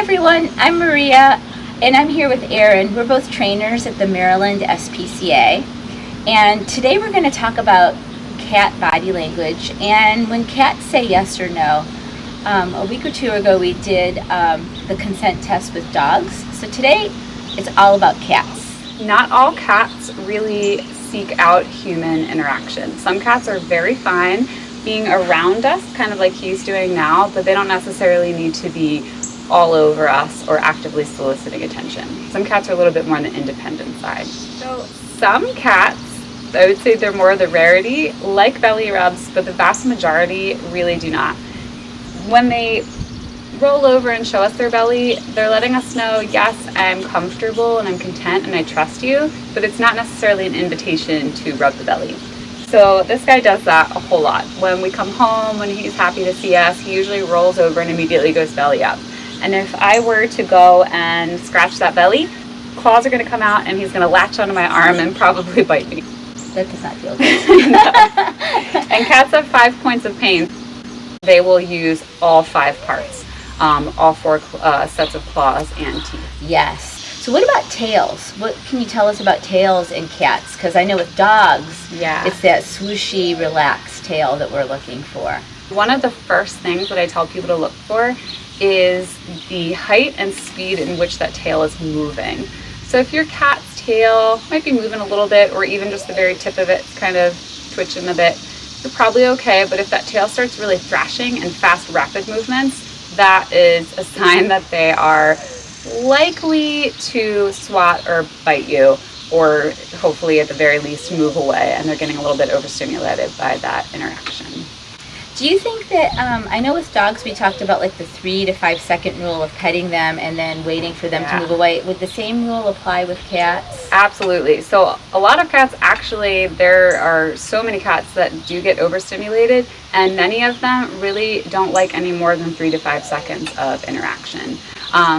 everyone, I'm Maria and I'm here with Erin. We're both trainers at the Maryland SPCA, and today we're going to talk about cat body language and when cats say yes or no. A week or two ago we did the consent test with dogs, so today it's all about cats. Not all cats really seek out human interaction. Some cats are very fine being around us, kind of like he's doing now, but they don't necessarily need to be all over us or actively soliciting attention. Some cats are a little bit more on the independent side. So some cats, I would say they're more the rarity, like belly rubs, but the vast majority really do not. When they roll over and show us their belly, they're letting us know, yes, I'm comfortable and I'm content and I trust you, but it's not necessarily an invitation to rub the belly. So this guy does that a whole lot. When we come home, when he's happy to see us, he usually rolls over and immediately goes belly up. And if I were to go and scratch that belly, claws are going to come out and he's going to latch onto my arm and probably bite me. That does not feel good. No. And cats have 5 points of pain. They will use all 5 parts, all 4 sets of claws and teeth. Yes. So what about tails? What can you tell us about tails in cats? Because I know with dogs, it's that swooshy, relaxed tail that we're looking for. One of the first things that I tell people to look for is the height and speed in which that tail is moving. So if your cat's tail might be moving a little bit, or even just the very tip of it kind of twitching a bit, you're probably okay. But if that tail starts really thrashing and fast, rapid movements, that is a sign that they are likely to swat or bite you, or hopefully at the very least move away, and they're getting a little bit overstimulated by that interaction. Do you think that, I know with dogs we talked about like the 3 to 5 second rule of petting them and then waiting for them to move away. Would the same rule apply with cats? Absolutely. So a lot of cats, actually, there are so many cats that do get overstimulated, and many of them really don't like any more than 3 to 5 seconds of interaction.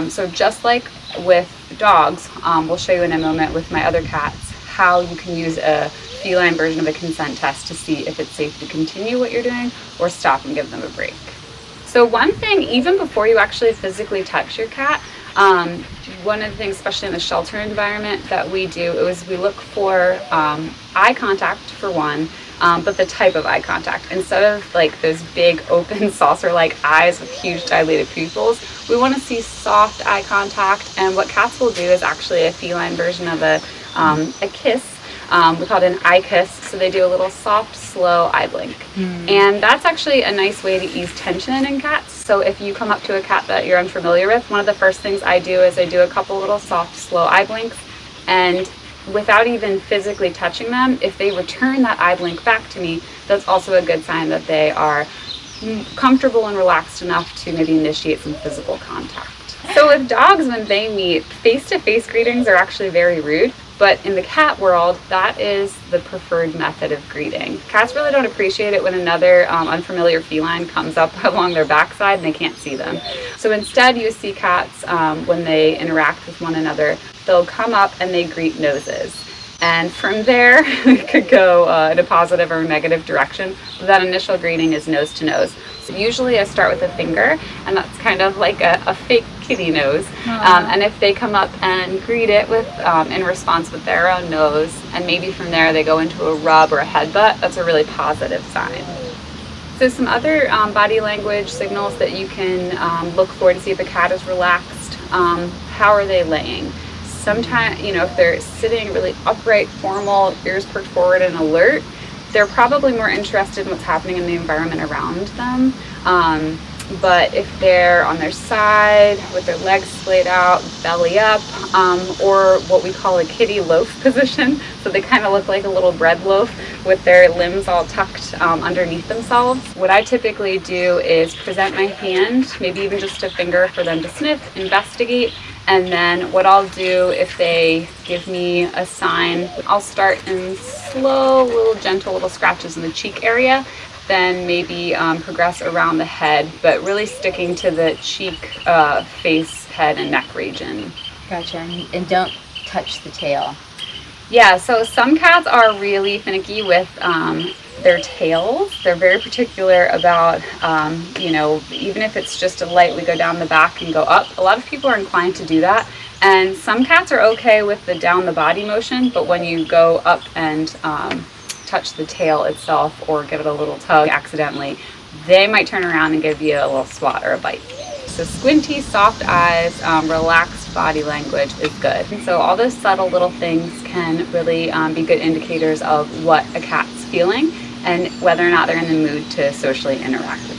So just like with dogs, we'll show you in a moment with my other cats how you can use a feline version of a consent test to see if it's safe to continue what you're doing or stop and give them a break. So one thing, even before you actually physically touch your cat, one of the things, especially in the shelter environment, that we do is we look for eye contact for one, but the type of eye contact. Instead of like those big open saucer-like eyes with huge dilated pupils, we want to see soft eye contact. And what cats will do is actually a feline version of a kiss. We call it an eye kiss. So they do a little soft, slow eye blink. And that's actually a nice way to ease tension in cats. So if you come up to a cat that you're unfamiliar with, one of the first things I do is I do a couple little soft, slow eye blinks. And without even physically touching them, if they return that eye blink back to me, that's also a good sign that they are comfortable and relaxed enough to maybe initiate some physical contact. So with dogs, when they meet, face-to-face greetings are actually very rude. But in the cat world, that is the preferred method of greeting. Cats really don't appreciate it when another unfamiliar feline comes up along their backside and they can't see them. So instead, you see cats, when they interact with one another, they'll come up and they greet noses. And from there, it could go in a positive or negative direction. But that initial greeting is nose to nose. So usually I start with a finger, and that's kind of like a fake kitty nose. And if they come up and greet it with in response with their own nose, and maybe from there they go into a rub or a headbutt, that's a really positive sign. So some other body language signals that you can look for to see if a cat is relaxed. How are they laying? Sometimes, if they're sitting really upright, formal, ears perked forward and alert, they're probably more interested in what's happening in the environment around them. But if they're on their side with their legs splayed out, belly up, or what we call a kitty loaf position, so they kind of look like a little bread loaf with their limbs all tucked underneath themselves. What I typically do is present my hand, maybe even just a finger for them to sniff, investigate, and then what I'll do if they give me a sign, I'll start in slow, little gentle little scratches in the cheek area, then maybe progress around the head, but really sticking to the cheek, face, head, and neck region. Gotcha. And don't touch the tail. Yeah, so some cats are really finicky with their tails. They're very particular about, even if it's just a lightly go down the back and go up. A lot of people are inclined to do that. And some cats are okay with the down the body motion, but when you go up and touch the tail itself or give it a little tug accidentally, they might turn around and give you a little swat or a bite. So squinty, soft eyes, relaxed body language is good. And so all those subtle little things can really be good indicators of what a cat's feeling and whether or not they're in the mood to socially interact with